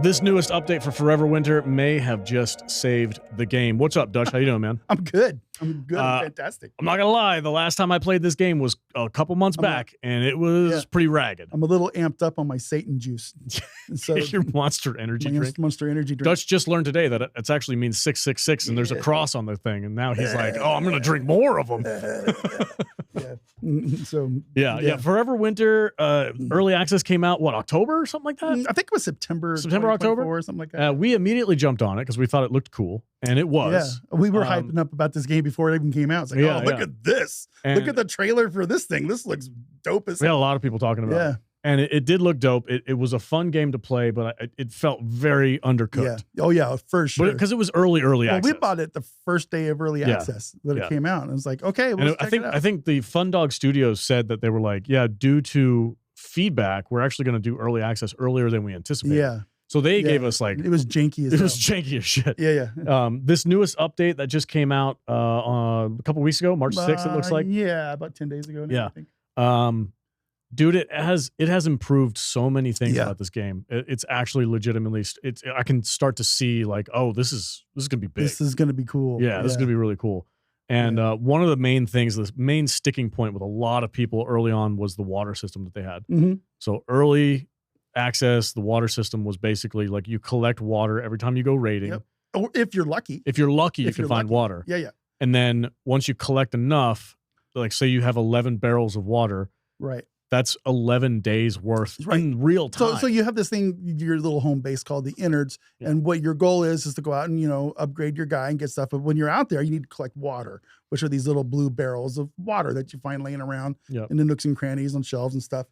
This newest update for Forever Winter may have just saved the game. What's up, Dutch? How you doing, man? I'm good. I'm fantastic. I'm not gonna lie. The last time I played this game was a couple months back, and it was pretty ragged. I'm a little amped up on my Satan juice. So your Monster Energy drink. Monster Energy drink. Dutch just learned today that it actually means 666, and there's a cross on the thing, and now he's like, "Oh, I'm gonna drink more of them." Yeah. Forever Winter early access came out October or something like that. I think it was September, October or something like that. We immediately jumped on it because we thought it looked cool, and it was. Yeah, we were hyping up about this game before it even came out. It's like, look at this! Look at the trailer for this thing. This looks dope as hell. We had a lot of people talking about it. And it did look dope. It was a fun game to play, but it felt very undercooked. Yeah. Oh, yeah, for sure. Because it was early access. We bought it the first day of early access that it came out. And it was like, okay, I think the Fun Dog Studios said that they were like, due to feedback, we're actually going to do early access earlier than we anticipated. Yeah. So they gave us like... It was janky as hell. It was janky as shit. Yeah. This newest update that just came out a couple weeks ago, March 6th, it looks like. Yeah, about 10 days ago now, I think. Dude, it has improved so many things about this game. It's actually legitimately, I can start to see like, oh, this is gonna be big. This is gonna be cool. Yeah, this is gonna be really cool. And one of the main things, the main sticking point with a lot of people early on was the water system that they had. So early access, the water system was basically like you collect water every time you go raiding. Or if you're lucky. If you're lucky, you can find water. Yeah. And then once you collect enough, like say you have 11 barrels of water. Right. That's 11 days worth in real time. So you have this thing, your little home base called the innards, and what your goal is to go out and, upgrade your guy and get stuff. But when you're out there, you need to collect water, which are these little blue barrels of water that you find laying around in the nooks and crannies on shelves and stuff.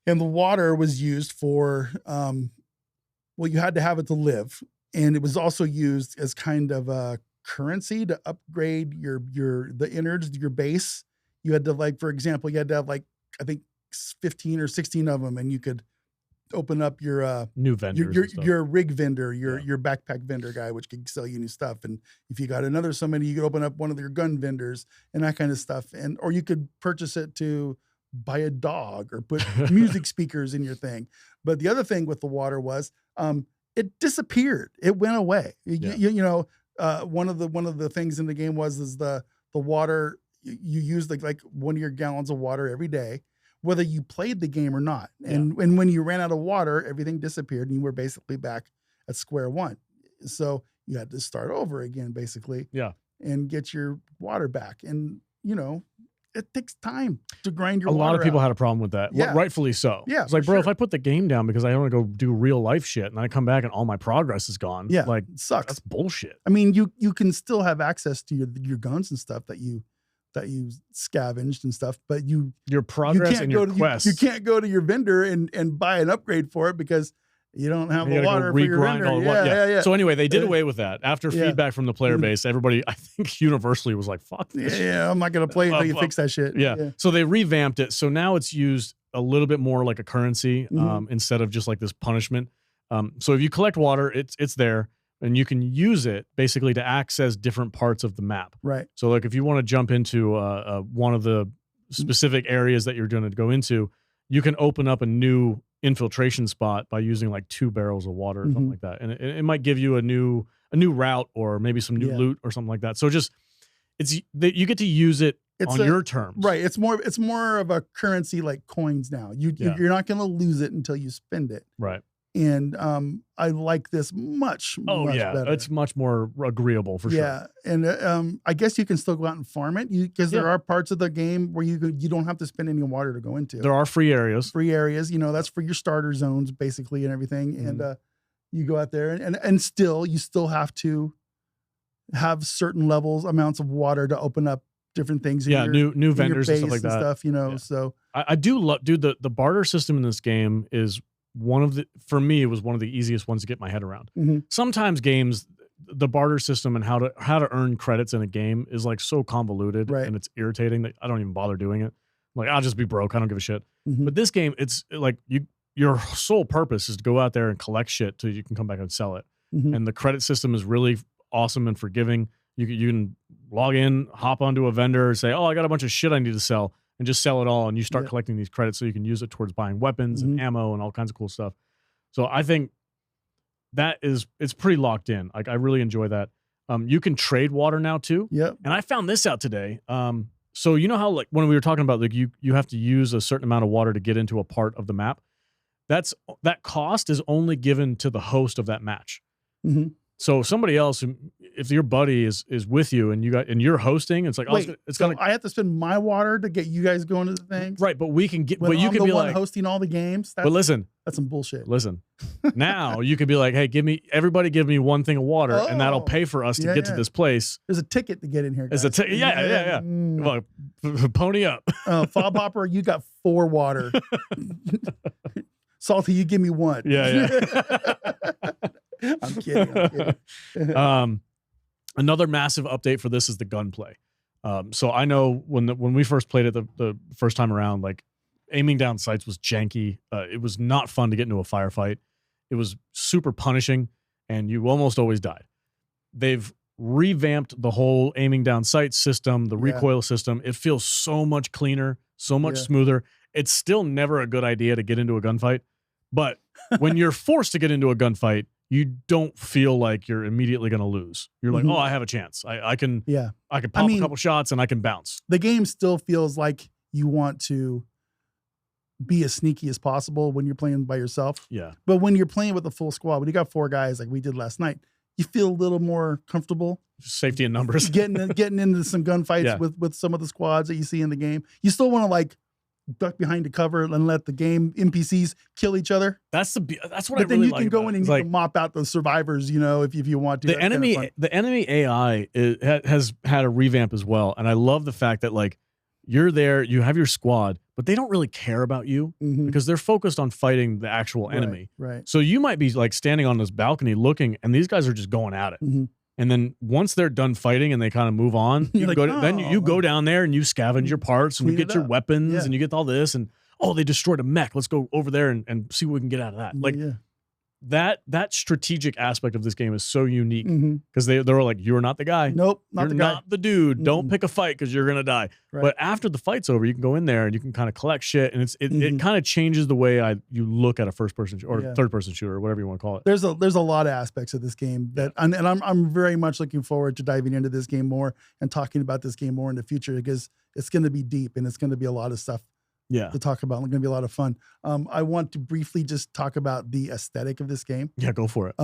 And the water was used for, you had to have it to live. And it was also used as kind of a currency to upgrade the innards, your base. You had to for example, you had to have I think 15 or 16 of them, and you could open up your new vendors, your rig vendor, your backpack vendor guy, which could sell you new stuff. And if you got another somebody, you could open up one of your gun vendors and that kind of stuff. Or you could purchase it to buy a dog or put music speakers in your thing. But the other thing with the water was it disappeared. It went away. One of the things in the game is the water. You use like one of your gallons of water every day, whether you played the game or not. And when you ran out of water, everything disappeared and you were basically back at square one. So you had to start over again, basically. Yeah. And get your water back. And, it takes time to grind your water. A lot of people out. had a problem with that. Yeah. Rightfully so. Yeah. It's like, bro, if I put the game down because I want to go do real life shit and I come back and all my progress is gone. Yeah. Like, it sucks. That's bullshit. I mean, you can still have access to your guns and stuff that you scavenged and stuff, but your progress and your quest. You can't go to your vendor and buy an upgrade for it because you don't have the water for your vendor. Yeah. So anyway, they did away with that. After feedback from the player base, everybody, I think universally was like, fuck this. Yeah, I'm not going to play until you fix that shit. Yeah. So they revamped it. So now it's used a little bit more like a currency instead of just like this punishment. So if you collect water, it's there. And you can use it basically to access different parts of the map. Right. So like if you want to jump into one of the specific areas that you're going to go into, you can open up a new infiltration spot by using like 2 barrels of water or something like that. And it might give you a new route or maybe some new loot or something like that. So just you get to use it on your terms. Right. It's more of a currency like coins now. You're not going to lose it until you spend it. Right. And I like this much better. It's much more agreeable for sure. Yeah, and I guess you can still go out and farm it because there are parts of the game where you don't have to spend any water to go into. There are free areas. That's for your starter zones basically and everything. And you go out there and still you have to have certain amounts of water to open up different things. New vendors and stuff like that. So I do love, dude. The barter system in this game is. For me, it was one of the easiest ones to get my head around. Sometimes games, the barter system and how to earn credits in a game is like so convoluted and it's irritating that I don't even bother doing it. I'm like, I'll just be broke. I don't give a shit. But this game, it's like your sole purpose is to go out there and collect shit till you can come back and sell it. And the credit system is really awesome and forgiving. You can log in, hop onto a vendor, say, oh, I got a bunch of shit I need to sell. And just sell it all, and you start collecting these credits so you can use it towards buying weapons and ammo and all kinds of cool stuff. So I think it's pretty locked in. Like I really enjoy that. You can trade water now too. Yep. And I found this out today. So you know how like when we were talking about like you have to use a certain amount of water to get into a part of the map. That cost is only given to the host of that match. Mm-hmm. So somebody else, if your buddy is with you and you're hosting, it's like I have to spend my water to get you guys going to the things, right? But we can get. When but you I'm can the be one like hosting all the games. But listen, that's some bullshit. Listen, now you could be like, hey, everybody give me one thing of water, and that'll pay for us to get to this place. There's a ticket to get in here. Guys. There's a ticket. Yeah. Well, pony up. Fob Hopper, you got 4 water. Salty, you give me 1. Yeah. I'm kidding. Another massive update for this is the gunplay. So I know when we first played it the first time around, like aiming down sights was janky. It was not fun to get into a firefight. It was super punishing, and you almost always died. They've revamped the whole aiming down sight system, the recoil system. It feels so much cleaner, so much smoother. It's still never a good idea to get into a gunfight, but when you're forced to get into a gunfight, you don't feel like you're immediately going to lose. You're like, oh, I have a chance. I can pop a couple shots and I can bounce. The game still feels like you want to be as sneaky as possible when you're playing by yourself. Yeah. But when you're playing with a full squad, when you got 4 guys like we did last night, you feel a little more comfortable. Safety in numbers. getting into some gunfights with some of the squads that you see in the game. You still want to like duck behind the cover and let the game NPCs kill each other. That's what but I then really you like can go about in it. and you can mop out the survivors, you know, if you want to. The enemy AI has had a revamp as well, and I love the fact that like you're there, you have your squad, but they don't really care about you because they're focused on fighting the actual enemy. Right. So you might be like standing on this balcony looking, and these guys are just going at it. And then once they're done fighting and they kind of move on, you go down there and you scavenge your parts and you get your weapons and you get all this and they destroyed a mech. Let's go over there and see what we can get out of that. That strategic aspect of this game is so unique because they were like, you're not the guy. Nope, you're not the dude. Don't pick a fight because you're gonna die. Right. But after the fight's over, you can go in there and you can kind of collect shit, and it kind of changes the way you look at a first person or third person shooter or whatever you want to call it. There's a lot of aspects of this game that and I'm very much looking forward to diving into this game more and talking about this game more in the future because it's going to be deep and it's going to be a lot of stuff. To talk about. It's going to be a lot of fun. I want to briefly just talk about the aesthetic of this game. Yeah, go for it.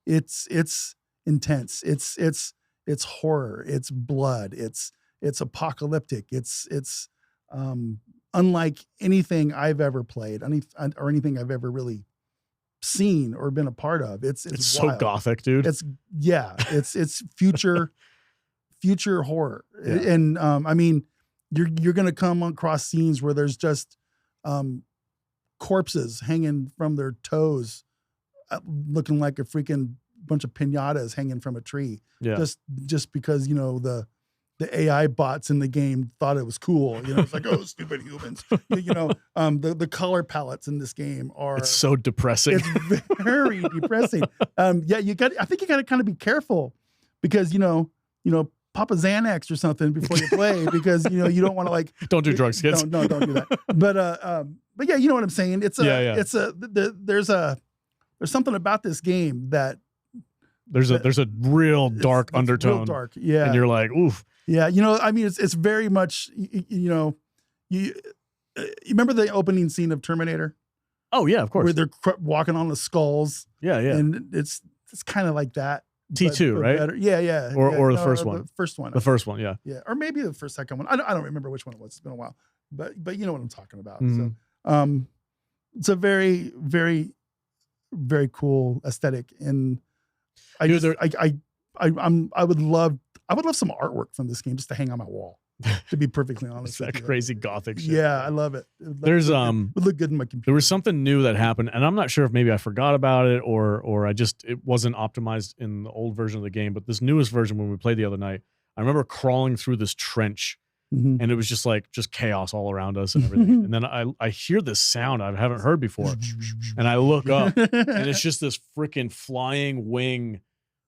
It's intense. It's horror. It's blood. It's apocalyptic. It's unlike anything I've ever played, or anything I've ever really seen or been a part of. It's so gothic, dude. It's future horror. And I mean, you're going to come across scenes where there's just corpses hanging from their toes, looking like a freaking bunch of piñatas hanging from a tree. Yeah. Just because, you know, the AI bots in the game thought it was cool. You know, it's like, oh, stupid humans. You know, the color palettes in this game it's so depressing. It's very depressing. I think you got to kind of be careful because, you know, pop a Xanax or something before you play because, you know, you don't want to like. Don't do drugs, kids. No, don't do that. But yeah, you know what I'm saying? There's something about this game that. There's a real dark undertone. Real dark, yeah. And you're like, oof. Yeah, you know, I mean, it's very much, you know, you remember the opening scene of Terminator? Oh yeah, of course. Where they're walking on the skulls. Yeah. And it's kind of like that. T2, right? Better. Yeah. Or the first one. The first one. The first one, yeah. Yeah, or maybe the second one. I don't remember which one it was. It's been a while. But you know what I'm talking about. So, it's a very, very, very cool aesthetic, and I would love some artwork from this game just to hang on my wall. To be perfectly honest, that crazy gothic shit. Yeah, I love it. It would look good in my computer. There was something new that happened, and I'm not sure if maybe I forgot about it or it wasn't optimized in the old version of the game. But this newest version, when we played the other night, I remember crawling through this trench, and it was just chaos all around us and everything. And then I hear this sound I haven't heard before, and I look up, and it's just this freaking flying wing.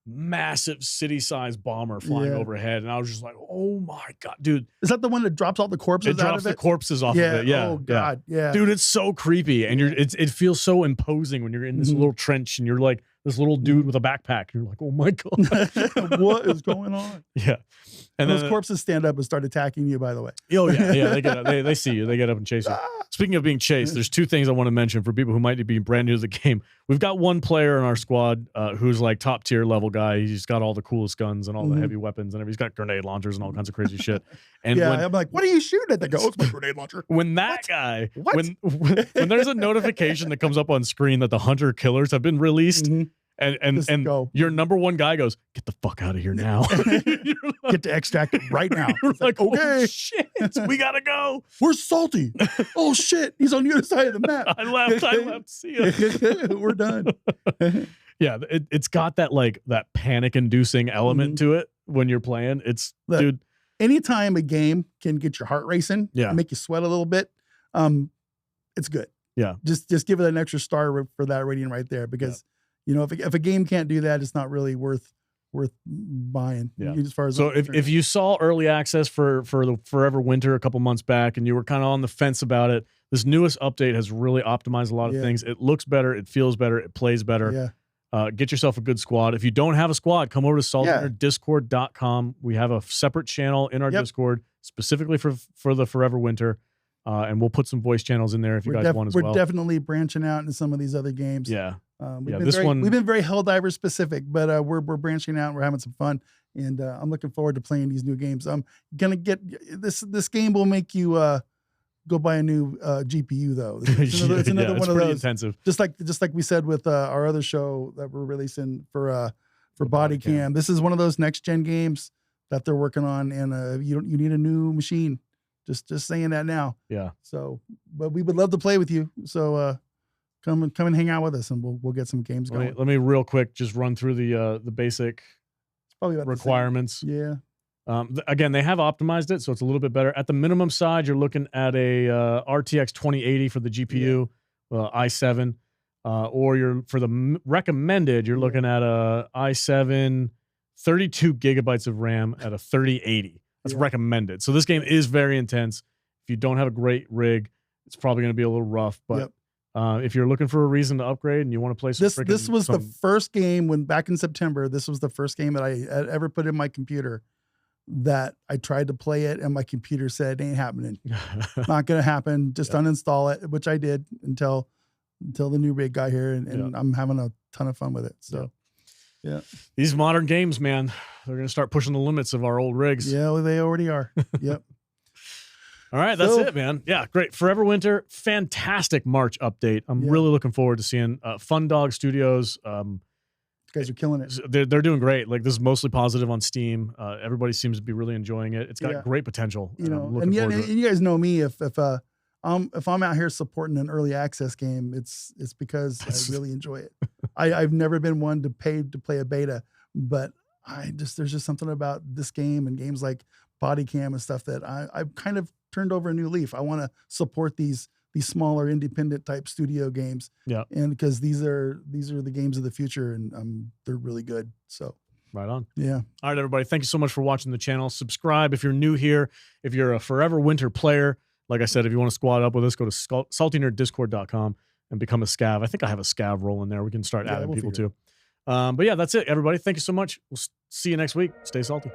Massive city-sized bomber flying overhead, and I was just like, "Oh my god, dude!" Is that the one that drops all the corpses? It drops the corpses off of it. Yeah. Oh god. Yeah. Dude, it's so creepy, and it feels so imposing when you're in this little trench, and you're like, this little dude with a backpack. You're like, oh my God. What is going on? Yeah. And those corpses stand up and start attacking you, by the way. Oh, yeah. Yeah. They get up, they see you. They get up and chase you. Speaking of being chased, there's two things I want to mention for people who might be brand new to the game. We've got one player in our squad who's like top tier level guy. He's got all the coolest guns and all the heavy weapons and everything. He's got grenade launchers and all kinds of crazy shit. And yeah, I'm like, what are you shooting at? They go, it's my grenade launcher. When that guy, when there's a notification that comes up on screen that the hunter killers have been released, and your number one guy goes, get the fuck out of here now. Get to extract it right now. It's like, okay, shit, we gotta go. Where's Salty? Oh shit, he's on the other side of the map. I left. See ya. We're done. Yeah, it's got that panic-inducing element to it when you're playing. Dude. Anytime a game can get your heart racing, and make you sweat a little bit, it's good. Yeah, just give it an extra star for that rating right there, because if a game can't do that, it's not really worth buying. Yeah. As far as so if you saw early access for the Forever Winter a couple months back and you were kind of on the fence about it, this newest update has really optimized a lot of things. It looks better, it feels better, it plays better. Yeah. Get yourself a good squad. If you don't have a squad, come over to saltdiscord.com. We have a separate channel in our Discord specifically for the Forever Winter. And we'll put some voice channels in there if you guys want as well. We're definitely branching out into some of these other games. Yeah. We've been very Helldiver specific, but we're branching out and we're having some fun. And I'm looking forward to playing these new games. I'm gonna get this game will make you go buy a new GPU though. It's another one of those. Intensive. Just like we said with our other show that we're releasing for Body Cam. This is one of those next gen games that they're working on, and you need a new machine. Just saying that now. Yeah. So, but we would love to play with you. So come and hang out with us, and we'll get some games going. Let me real quick just run through the basic requirements. Yeah. Again, they have optimized it, so it's a little bit better. At the minimum side, you're looking at a RTX 2080 for the GPU, i7, or for the recommended, you're looking at a i7, 32 gigabytes of RAM at a 3080. That's recommended. So this game is very intense. If you don't have a great rig, it's probably going to be a little rough. But if you're looking for a reason to upgrade and you want to play some, this was the first game back in September. This was the first game that I had ever put in my computer that I tried to play it, and my computer said, "Ain't happening, not going to happen. Just uninstall it," which I did until the new rig got here, and I'm having a ton of fun with it. So. Yeah. These modern games, man, they're going to start pushing the limits of our old rigs. Yeah, well, they already are. Yep. All right, that's it, man. Yeah, great. Forever Winter, fantastic March update. I'm really looking forward to seeing Fun Dog Studios. You guys are killing it. They're doing great. Like, this is mostly positive on Steam. Everybody seems to be really enjoying it. It's got great potential. And you guys know me. If I'm out here supporting an early access game, it's because I really enjoy it. I've never been one to pay to play a beta, but there's just something about this game and games like Body Cam and stuff that I've kind of turned over a new leaf. I want to support these smaller independent type studio games. Yeah. And because these are the games of the future, and they're really good. So right on. Yeah. All right, everybody. Thank you so much for watching the channel. Subscribe if you're new here. If you're a Forever Winter player, like I said, if you want to squad up with us, go to saltynerddiscord.com and become a scav. I think I have a scav role in there. We can start adding people too. But yeah, that's it, everybody. Thank you so much. We'll see you next week. Stay salty.